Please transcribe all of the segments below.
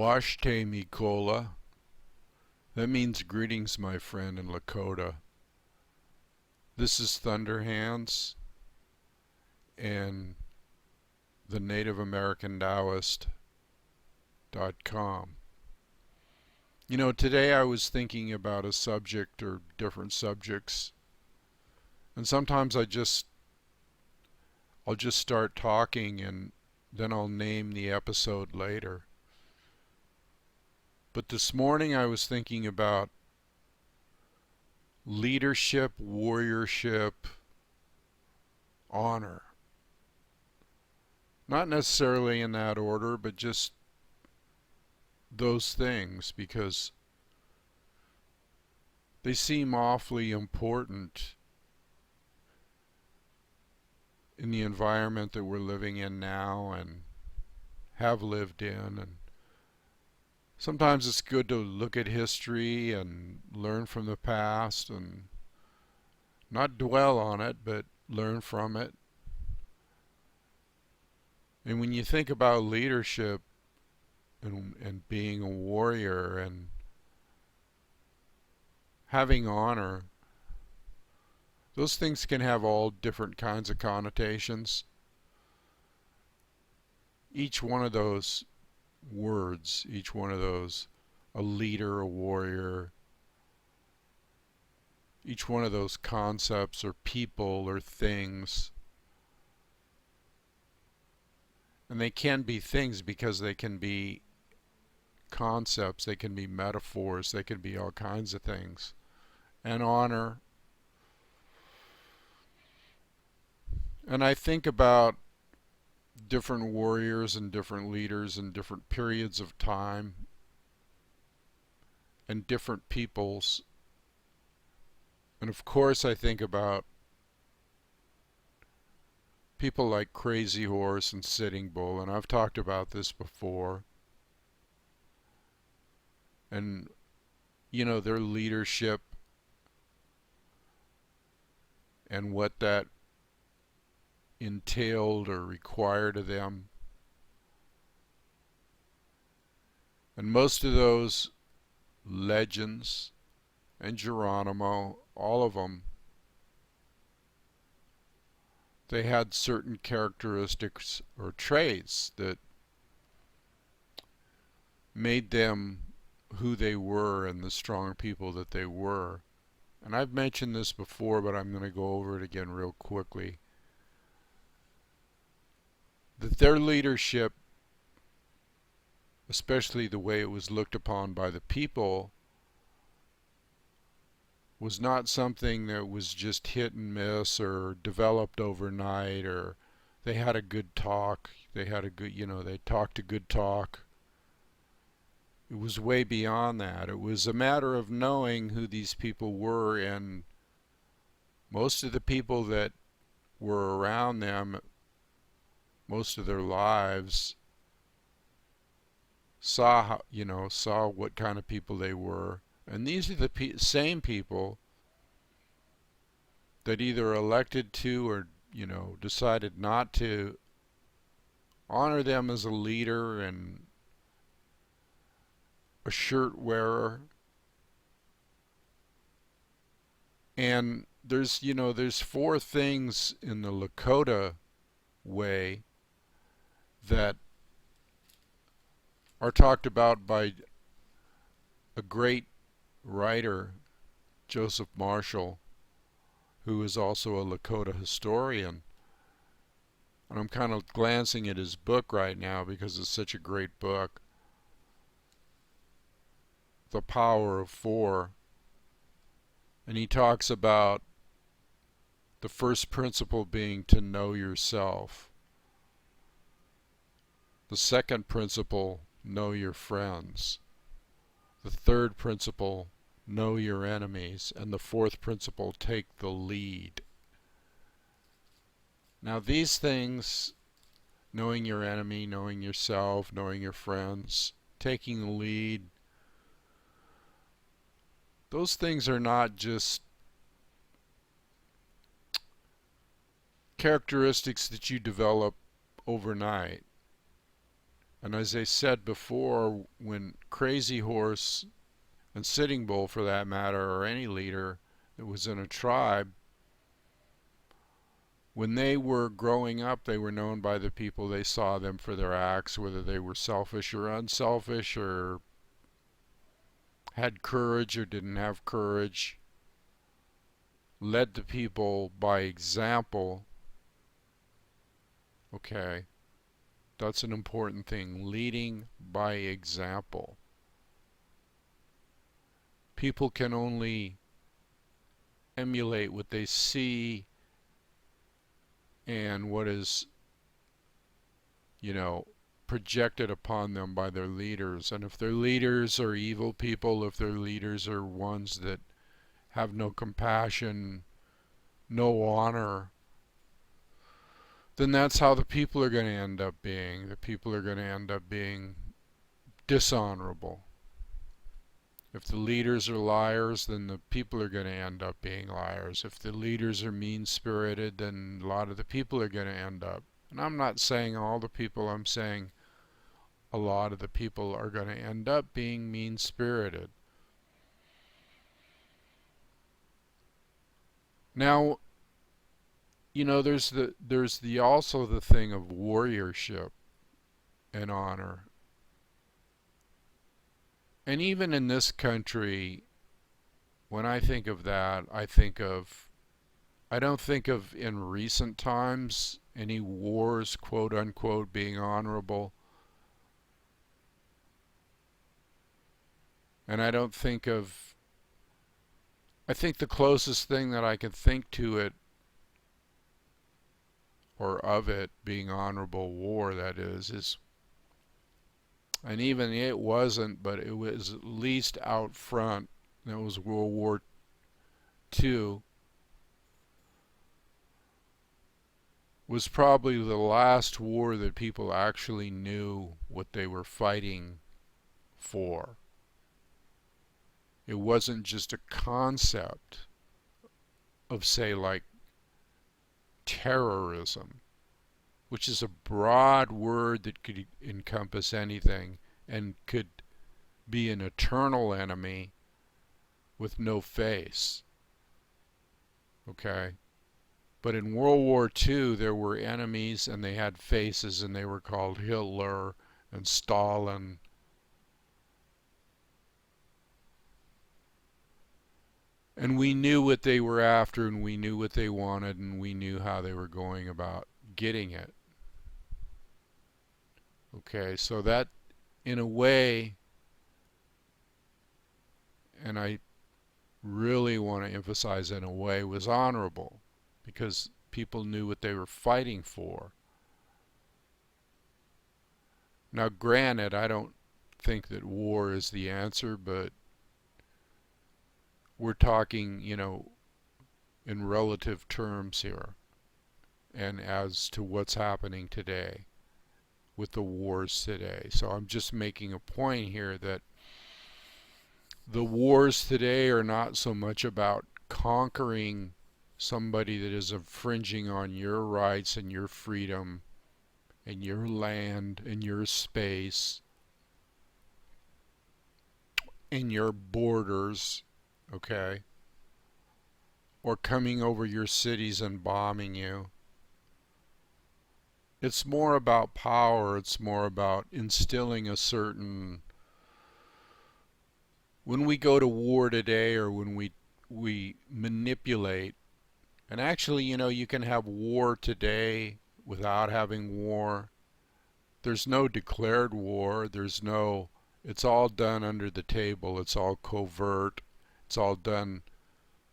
Washte Mikola. That means greetings, my friend, in Lakota. This is Thunderhands and the Native American Taoist.com. You know, today I was thinking about a subject or different subjects, and sometimes I'll just start talking and then I'll name the episode later. But this morning I was thinking about leadership, warriorship, honor. Not necessarily in that order, but just those things, because they seem awfully important in the environment that we're living in now and have lived in. And sometimes it's good to look at history and learn from the past and not dwell on it, but learn from it. And when you think about leadership and being a warrior and having honor, those things can have all different kinds of connotations. Each one of those words, each one of those, a leader, a warrior, each one of those concepts or people or things. And they can be things because they can be concepts, they can be metaphors, they can be all kinds of things. And honor. And I think about different warriors and different leaders in different periods of time and different peoples. And of course I think about people like Crazy Horse and Sitting Bull, and I've talked about this before. And, you know, their leadership and what that entailed or required of them. And most of those legends, and Geronimo, all of them, they had certain characteristics or traits that made them who they were and the strong people that they were. And I've mentioned this before, but I'm going to go over it again real quickly. That their leadership, especially the way it was looked upon by the people, was not something that was just hit and miss or developed overnight, or they had a good talk, they had a good, they talked a good talk. It was way beyond that. It was a matter of knowing who these people were, and most of the people that were around them most of their lives saw what kind of people they were. And these are the same people that either elected to or decided not to honor them as a leader and a shirt wearer. And there's four things in the Lakota way that are talked about by a great writer, Joseph Marshall, who is also a Lakota historian. And I'm kind of glancing at his book right now because it's such a great book. The Power of Four. And he talks about the first principle being to know yourself. The second principle, know your friends. The third principle, know your enemies. And the fourth principle, take the lead. Now these things, knowing your enemy, knowing yourself, knowing your friends, taking the lead, those things are not just characteristics that you develop overnight. And as I said before, when Crazy Horse and Sitting Bull, for that matter, or any leader that was in a tribe, when they were growing up, they were known by the people they saw them for their acts, whether they were selfish or unselfish, or had courage or didn't have courage, led the people by example. Okay, that's an important thing, leading by example. People can only emulate what they see and what is, you know, projected upon them by their leaders. And if their leaders are evil people, if their leaders are ones that have no compassion, no honor, then that's how the people are going to end up being. The people are going to end up being dishonorable. If the leaders are liars, then the people are going to end up being liars. If the leaders are mean-spirited, then a lot of the people are going to end up. And I'm not saying all the people, I'm saying a lot of the people are going to end up being mean-spirited. Now, you know, there's the also the thing of warriorship and honor. And even in this country, when I think of that, I don't think of in recent times any wars, quote unquote, being honorable. And I don't think of, I think the closest thing that I can think to it, or of it being honorable war, that is, and even it wasn't, but it was at least out front. That was World War II. Was probably the last war that people actually knew what they were fighting for. It wasn't just a concept of, say, like terrorism, which is a broad word that could encompass anything and could be an eternal enemy with no face. Okay? But in World War II, there were enemies and they had faces, and they were called Hitler and Stalin. And we knew what they were after, and we knew what they wanted, and we knew how they were going about getting it. Okay, so that, in a way, and I really want to emphasize in a way, was honorable, because people knew what they were fighting for. Now, granted, I don't think that war is the answer, but we're talking, you know, in relative terms here, and as to what's happening today with the wars today. So I'm just making a point here that the wars today are not so much about conquering somebody that is infringing on your rights and your freedom and your land and your space and your borders, okay? Or coming over your cities and bombing you. It's more about power. It's more about instilling a certain... When we go to war today, or when we manipulate, and actually, you know, you can have war today without having war. There's no declared war. There's no... It's all done under the table. It's all covert. It's all done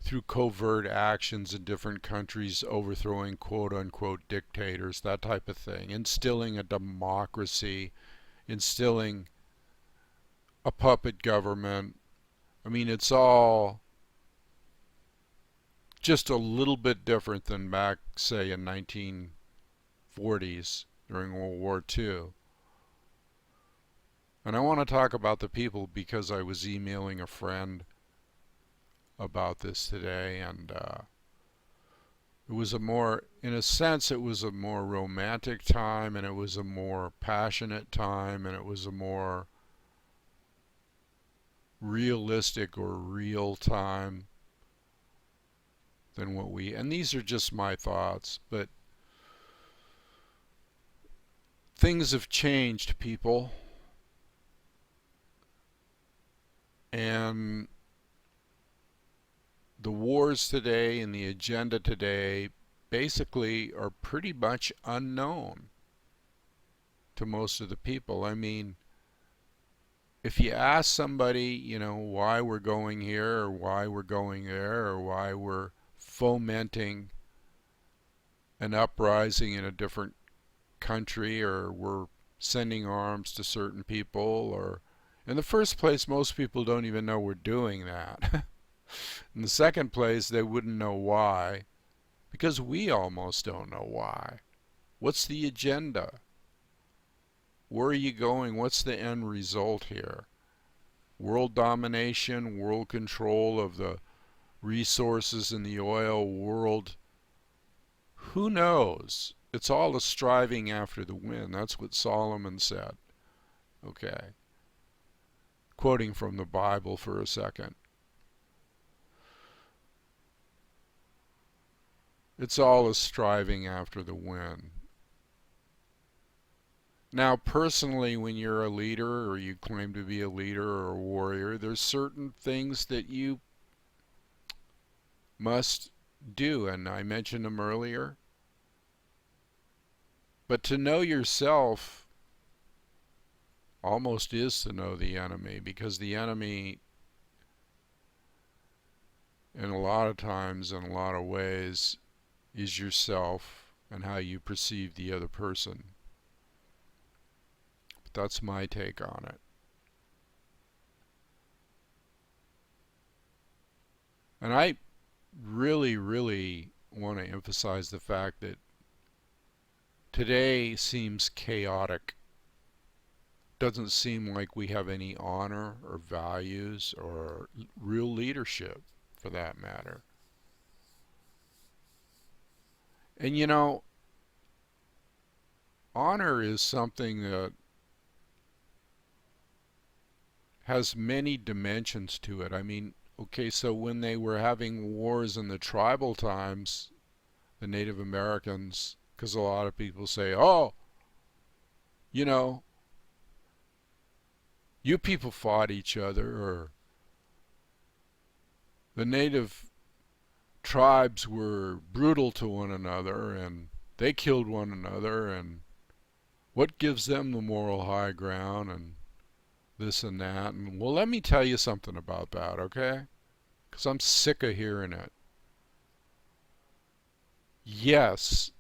through covert actions in different countries, overthrowing quote-unquote dictators, that type of thing, instilling a democracy, instilling a puppet government. I mean, it's all just a little bit different than back, say, in 1940s during World War II. And I want to talk about the people because I was emailing a friend about this today, and It was a more, in a sense, it was a more romantic time, and it was a more passionate time, and it was a more realistic or real time than what we, and these are just my thoughts, but things have changed, people, and the wars today and the agenda today basically are pretty much unknown to most of the people. I mean, if you ask somebody, why we're going here or why we're going there or why we're fomenting an uprising in a different country or we're sending arms to certain people, or in the first place, most people don't even know we're doing that. In the second place, they wouldn't know why, because we almost don't know why. What's the agenda? Where are you going? What's the end result here? World domination, world control of the resources in the oil world? Who knows? It's all a striving after the wind. That's what Solomon said. Okay. Quoting from the Bible for a second. It's all a striving after the wind. Now, personally, when you're a leader or you claim to be a leader or a warrior, there's certain things that you must do, and I mentioned them earlier. But to know yourself almost is to know the enemy, because the enemy, in a lot of times, in a lot of ways, is yourself and how you perceive the other person. But that's my take on it. And I really, really want to emphasize the fact that today seems chaotic. Doesn't seem like we have any honor or values or real leadership, for that matter. And honor is something that has many dimensions to it. I mean, okay, so when they were having wars in the tribal times, the Native Americans, because a lot of people say, oh, you know, you people fought each other, or the native tribes were brutal to one another and they killed one another, and what gives them the moral high ground, and this and that. And well, let me tell you something about that, okay? Because I'm sick of hearing it. Yes,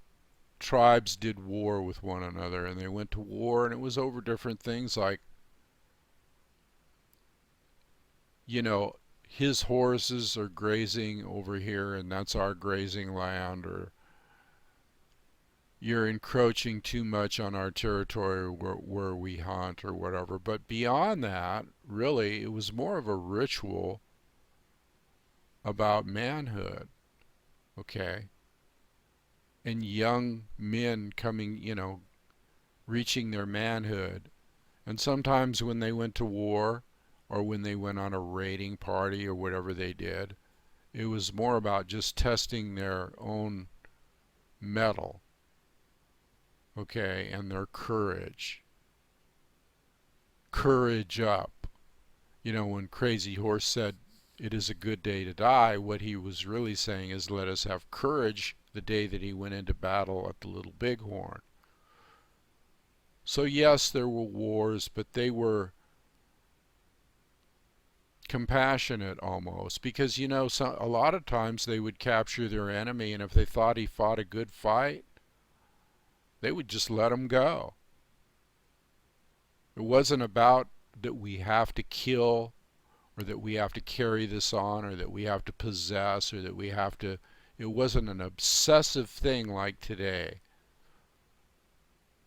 tribes did war with one another, and they went to war, and it was over different things like, you know, his horses are grazing over here and that's our grazing land, or you're encroaching too much on our territory where we hunt, or whatever. But beyond that, really, it was more of a ritual about manhood, okay? And young men coming, reaching their manhood. And sometimes when they went to war, or when they went on a raiding party or whatever they did, it was more about just testing their own mettle, okay, and their courage. Courage up. When Crazy Horse said, "It is a good day to die," what he was really saying is, let us have courage the day that he went into battle at the Little Bighorn. So yes, there were wars, but they were compassionate almost, because a lot of times they would capture their enemy, and if they thought he fought a good fight, they would just let him go. It wasn't about that we have to kill, or that we have to carry this on, or that we have to possess, or that we have to, it wasn't an obsessive thing like today.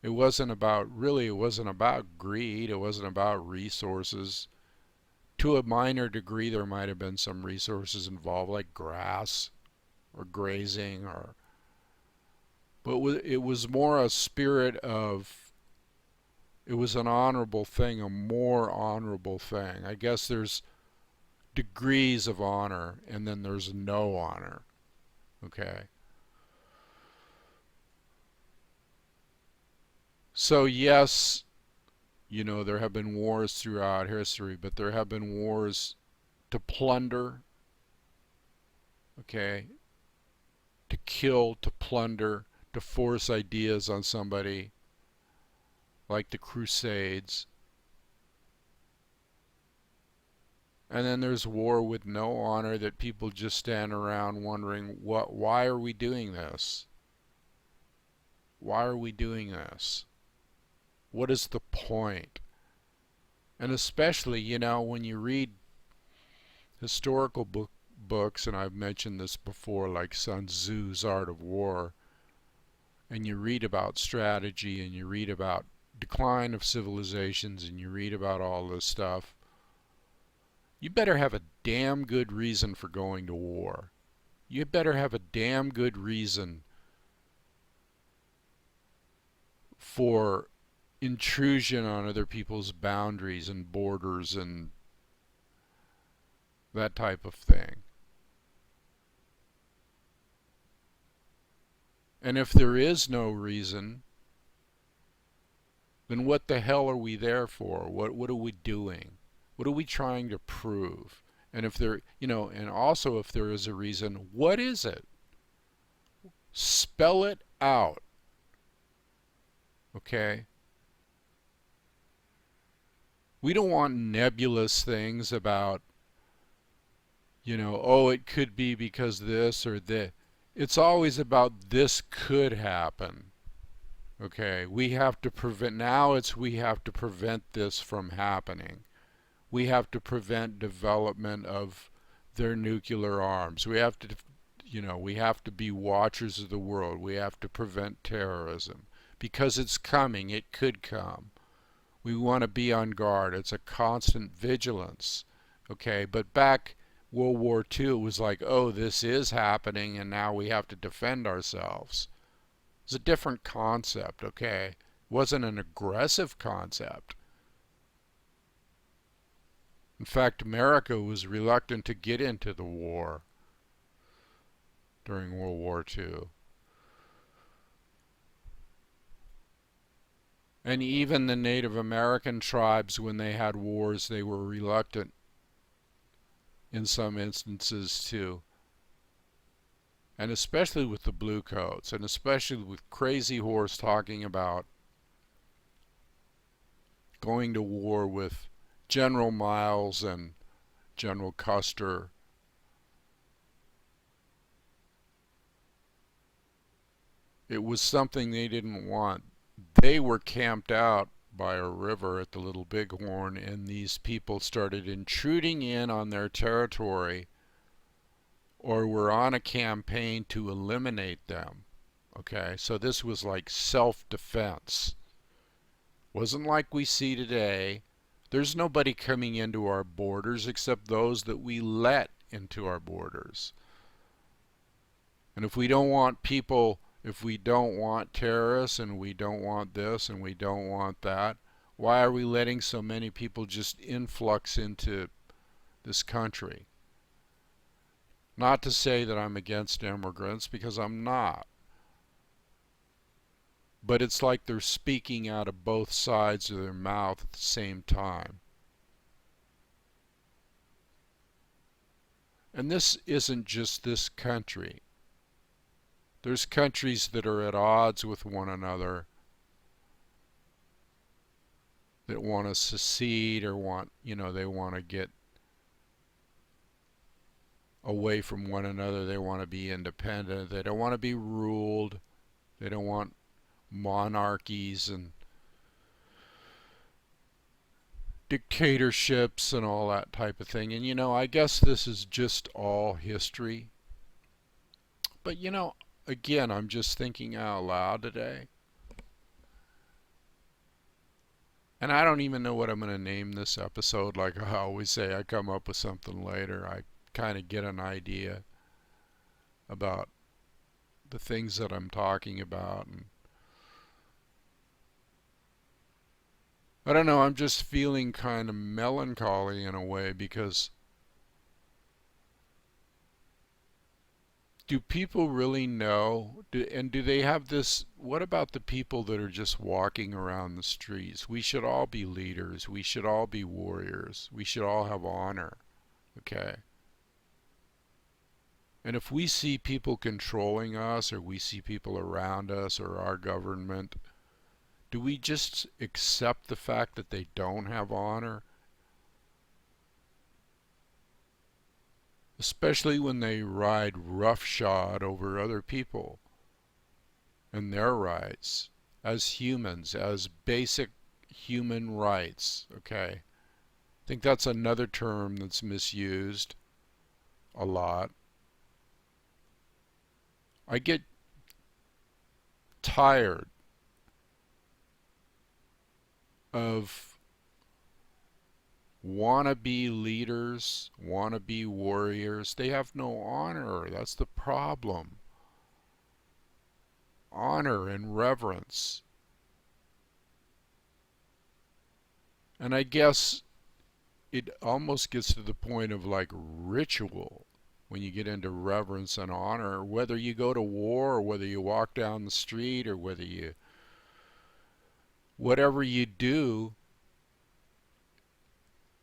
It wasn't about, really, it wasn't about greed, it wasn't about resources. To a minor degree, there might have been some resources involved, like grass or grazing or But it was more a spirit of, it was an honorable thing, a more honorable thing. I guess there's degrees of honor, and then there's no honor. Okay. So, yes, there have been wars throughout history, but there have been wars to plunder, okay, to kill, to plunder, to force ideas on somebody, like the Crusades. And then there's war with no honor that people just stand around wondering, why are we doing this? Why are we doing this? What is the point? And especially, when you read historical books, and I've mentioned this before, like Sun Tzu's Art of War, and you read about strategy, and you read about decline of civilizations, and you read about all this stuff, you better have a damn good reason for going to war. You better have a damn good reason for intrusion on other people's boundaries and borders and that type of thing. And if there is no reason, then what the hell are we there for? What are we doing? What are we trying to prove? And if there, and also if there is a reason, what is it? Spell it out. Okay? We don't want nebulous things about, oh, it could be because this or that. It's always about this could happen. Okay, we have to prevent, now it's we have to prevent this from happening. We have to prevent development of their nuclear arms. We have to, we have to be watchers of the world. We have to prevent terrorism because it's coming. It could come. We want to be on guard. It's a constant vigilance. Okay, but back World War II, it was like, oh, this is happening and now we have to defend ourselves. It's a different concept, okay? It wasn't an aggressive concept. In fact, America was reluctant to get into the war during World War II. And even the Native American tribes, when they had wars, they were reluctant in some instances too. And especially with the Bluecoats, and especially with Crazy Horse talking about going to war with General Miles and General Custer. It was something they didn't want. They were camped out by a river at the Little Bighorn, and these people started intruding in on their territory or were on a campaign to eliminate them. Okay, so this was like self-defense. Wasn't like we see today. There's nobody coming into our borders except those that we let into our borders. And if we don't want people, if we don't want terrorists and we don't want this and we don't want that, why are we letting so many people just influx into this country? Not to say that I'm against immigrants, because I'm not. But it's like they're speaking out of both sides of their mouth at the same time. And this isn't just this country. There's countries that are at odds with one another, that want to secede or they want to get away from one another. They want to be independent. They don't want to be ruled. They don't want monarchies and dictatorships and all that type of thing. And I guess this is just all history. But again, I'm just thinking out loud today. And I don't even know what I'm going to name this episode. Like I always say, I come up with something later. I kind of get an idea about the things that I'm talking about. And I don't know, I'm just feeling kind of melancholy in a way because do people really know? And do they have this? What about the people that are just walking around the streets? We should all be leaders. We should all be warriors. We should all have honor. Okay. And if we see people controlling us, or we see people around us, or our government, do we just accept the fact that they don't have honor? Especially when they ride roughshod over other people and their rights as humans, as basic human rights. Okay. I think that's another term that's misused a lot. I get tired of wannabe leaders, wannabe warriors. They have no honor. That's the problem. Honor and reverence. And I guess it almost gets to the point of like ritual when you get into reverence and honor, whether you go to war or whether you walk down the street or whether you, whatever you do,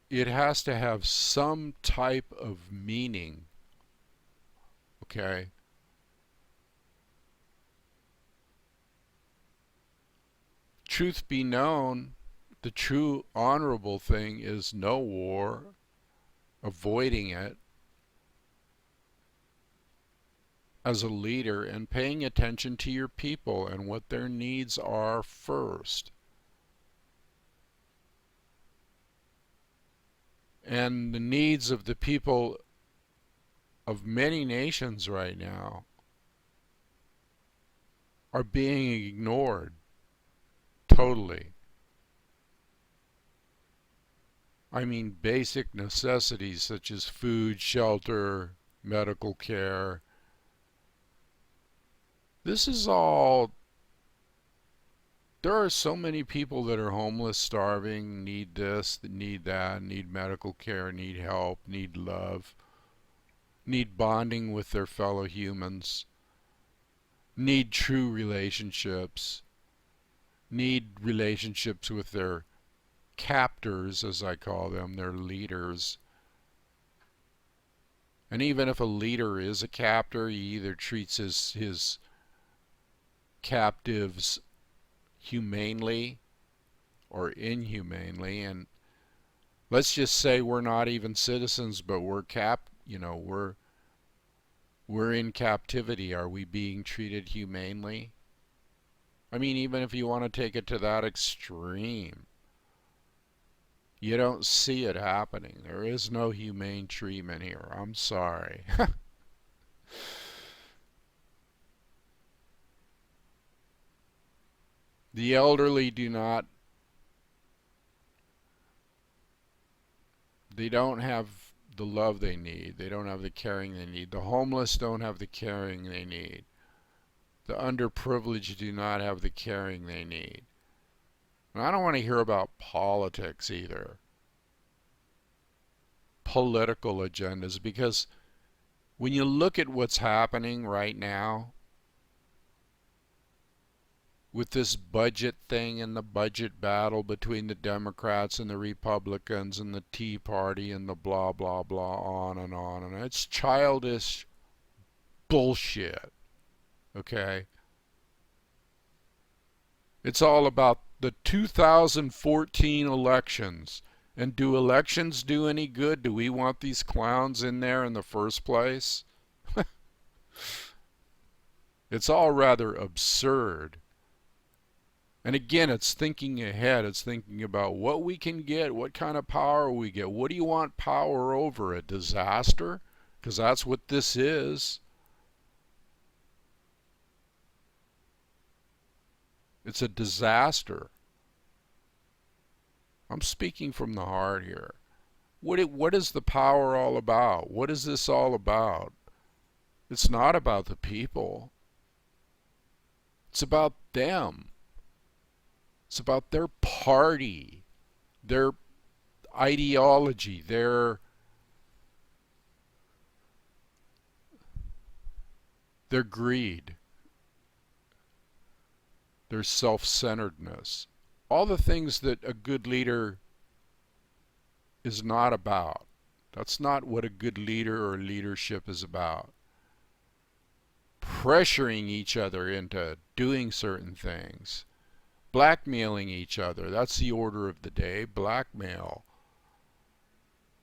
it has to have some type of meaning. Okay? Truth be known, the true honorable thing is no war, avoiding it as a leader, and paying attention to your people and what their needs are first. And the needs of the people of many nations right now are being ignored totally. I mean, basic necessities such as food, shelter, medical care. This is all. There are so many people that are homeless, starving, need this, need that, need medical care, need help, need love, need bonding with their fellow humans, need true relationships, need relationships with their captors, as I call them, their leaders. And even if a leader is a captor, he either treats his captives humanely or inhumanely. And let's just say we're not even citizens, but we're in captivity. Are we being treated humanely? I mean, even if you want to take it to that extreme, you don't see it happening. There is no humane treatment here. I'm sorry. The elderly they don't have the love they need. They don't have the caring they need. The homeless don't have the caring they need. The underprivileged do not have the caring they need. And I don't want to hear about politics either. Political agendas, because when you look at what's happening right now with this budget thing and the budget battle between the Democrats and the Republicans and the Tea Party and the blah blah blah, on and on, and it's childish bullshit. Okay? It's all about the 2014 elections. And do elections do any good? Do we want these clowns in there in the first place? It's all rather absurd. And again, it's thinking ahead. It's thinking about what we can get, what kind of power we get. What do you want power over? A disaster? Because that's what this is. It's a disaster. I'm speaking from the heart here. What is the power all about? What is this all about? It's not about the people. It's about them. It's about their party, their ideology, their greed, their self-centeredness. All the things that a good leader is not about. That's not what a good leader or leadership is about. Pressuring each other into doing certain things. Blackmailing each other. That's the order of the day. Blackmail.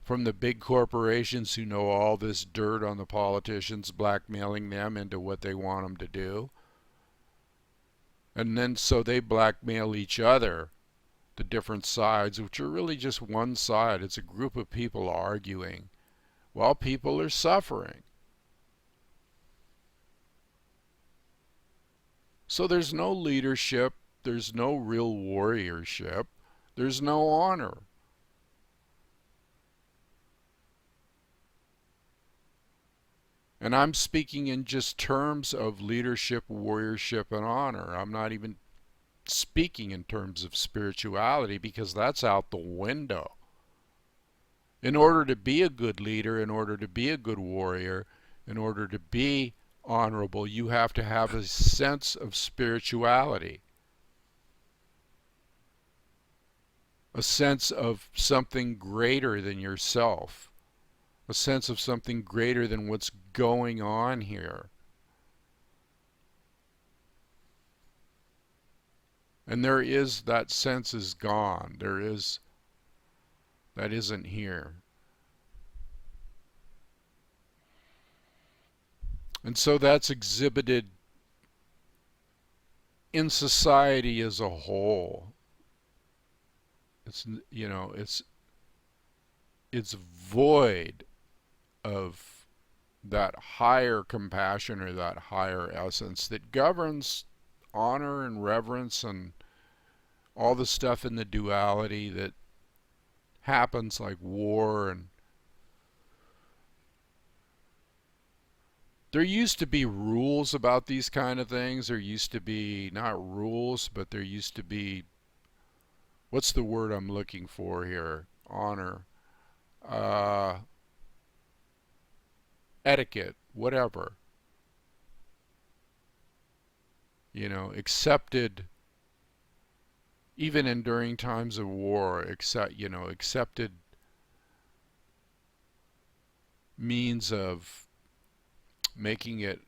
From the big corporations who know all this dirt on the politicians, blackmailing them into what they want them to do. And then so they blackmail each other, the different sides, which are really just one side. It's a group of people arguing while people are suffering. So there's no leadership, there's no real warriorship, there's no honor. And I'm speaking in just terms of leadership, warriorship, and honor. I'm not even speaking in terms of spirituality because that's out the window. In order to be a good leader, in order to be a good warrior, in order to be honorable, you have to have a sense of spirituality, a sense of something greater than yourself, a sense of something greater than what's going on here. And that sense is gone. That isn't here. And so that's exhibited in society as a whole. It's, it's void of that higher compassion or that higher essence that governs honor and reverence and all the stuff in the duality that happens, like war. And there used to be rules about these kind of things. There used to be, not rules, but there used to be, what's the word I'm looking for here? Honor. Etiquette, whatever. Accepted, even in during times of war, accepted means of making it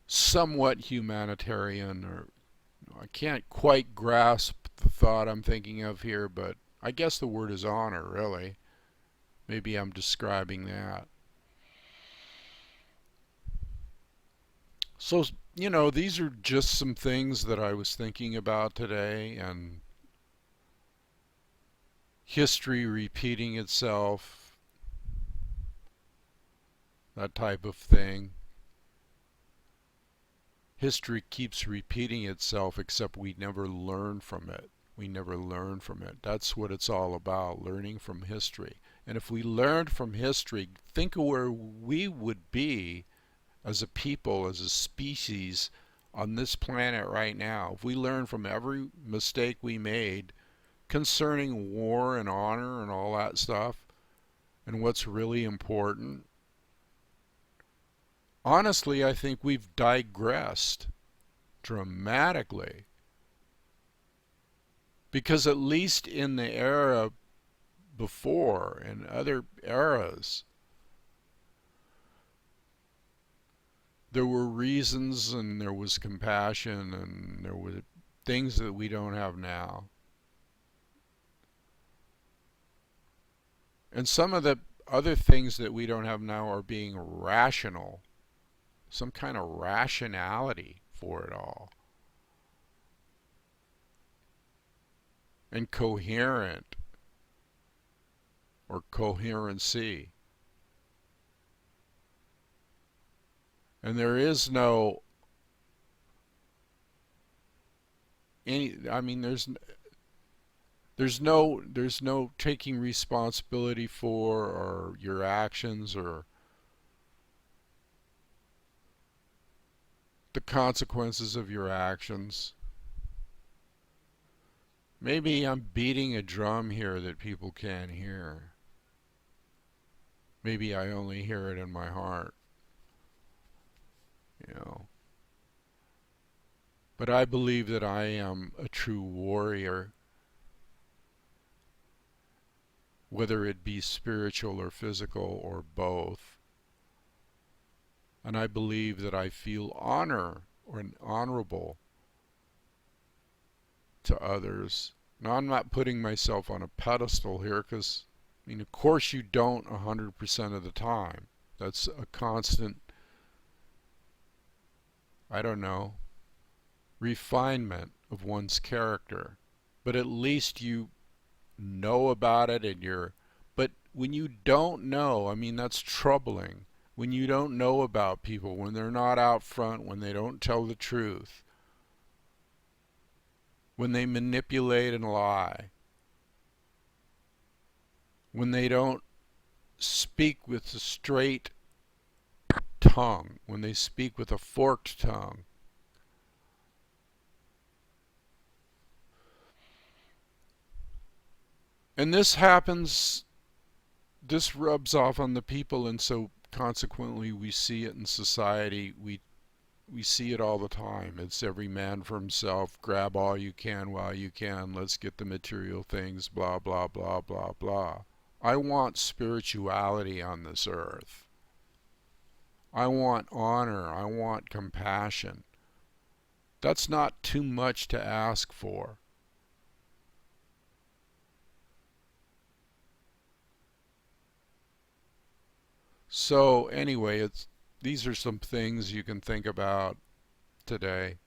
somewhat humanitarian, or I can't quite grasp the thought I'm thinking of here, but I guess the word is honor, really. Maybe I'm describing that. So, these are just some things that I was thinking about today, and history repeating itself, that type of thing. History keeps repeating itself, except we never learn from it. We never learn from it. That's what it's all about, learning from history. And if we learned from history, think of where we would be as a people, as a species on this planet right now. If we learn from every mistake we made concerning war and honor and all that stuff, and what's really important, honestly, I think we've digressed dramatically. Because at least in the era before, in other eras, there were reasons and there was compassion and there were things that we don't have now. And some of the other things that we don't have now are being rational, some kind of rationality for it all, and coherent or coherency. And there is no there's no taking responsibility for or your actions, or the consequences of your actions. Maybe I'm beating a drum here that people can't hear. Maybe I only hear it in my heart, you know. But I believe that I am a true warrior, whether it be spiritual or physical or both. And I believe that I feel honor or honorable to others. Now, I'm not putting myself on a pedestal here because, I mean, of course you don't 100% of the time. That's a constant, I don't know, refinement of one's character. But at least you know about it and but when you don't know, I mean, that's troubling. When you don't know about people, when they're not out front, when they don't tell the truth, when they manipulate and lie, when they don't speak with a straight tongue, when they speak with a forked tongue. And this happens, this rubs off on the people, and so consequently we see it in society. We see it all the time. It's every man for himself. Grab all you can while you can. Let's get the material things, blah, blah, blah, blah, blah. I want spirituality on this earth. I want honor. I want compassion. That's not too much to ask for. So anyway, these are some things you can think about today.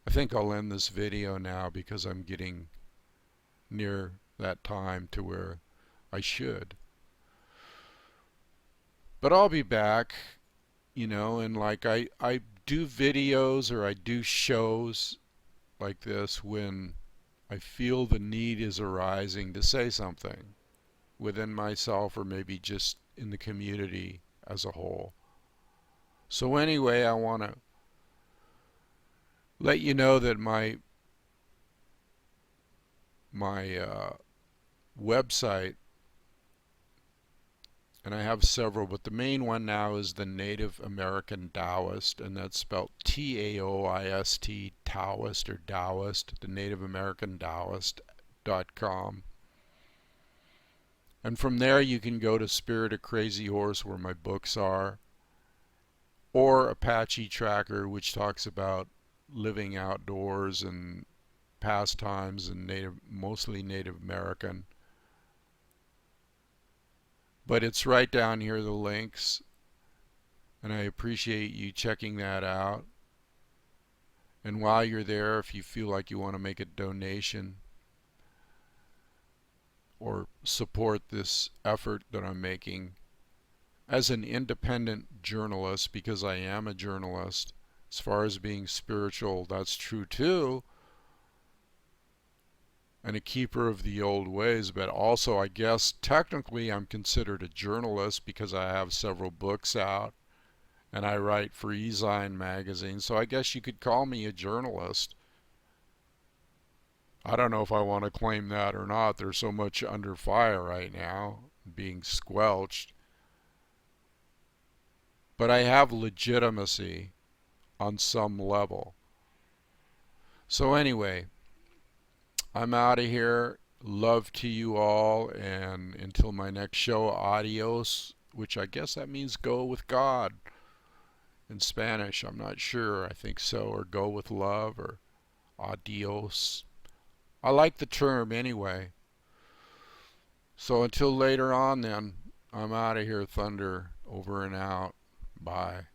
I think I'll end this video now because I'm getting near that time to where I should. But I'll be back, you know, and like I do videos or I do shows like this when I feel the need is arising to say something within myself or maybe just in the community as a whole. So anyway, I want to let you know that my website, and I have several, but the main one now is the Native American Taoist, and that's spelled Taoist, Taoist or Taoist, the Native American Taoist.com. And from there you can go to Spirit of Crazy Horse, where my books are, or Apache Tracker, which talks about living outdoors and pastimes and mostly Native American. But it's right down here, the links, and I appreciate you checking that out. And while you're there, if you feel like you want to make a donation or support this effort that I'm making as an independent journalist, because I am a journalist, as far as being spiritual, that's true too, and a keeper of the old ways, but also I guess technically I'm considered a journalist because I have several books out and I write for eZine magazine, so I guess you could call me a journalist. I don't know if I want to claim that or not. There's so much under fire right now, being squelched. But I have legitimacy on some level. So anyway, I'm out of here. Love to you all, and until my next show, adios, which I guess that means go with God in Spanish. I'm not sure. I think so, or go with love, or adios. I like the term anyway. So until later on then, I'm out of here, Thunder. Over and out. Bye.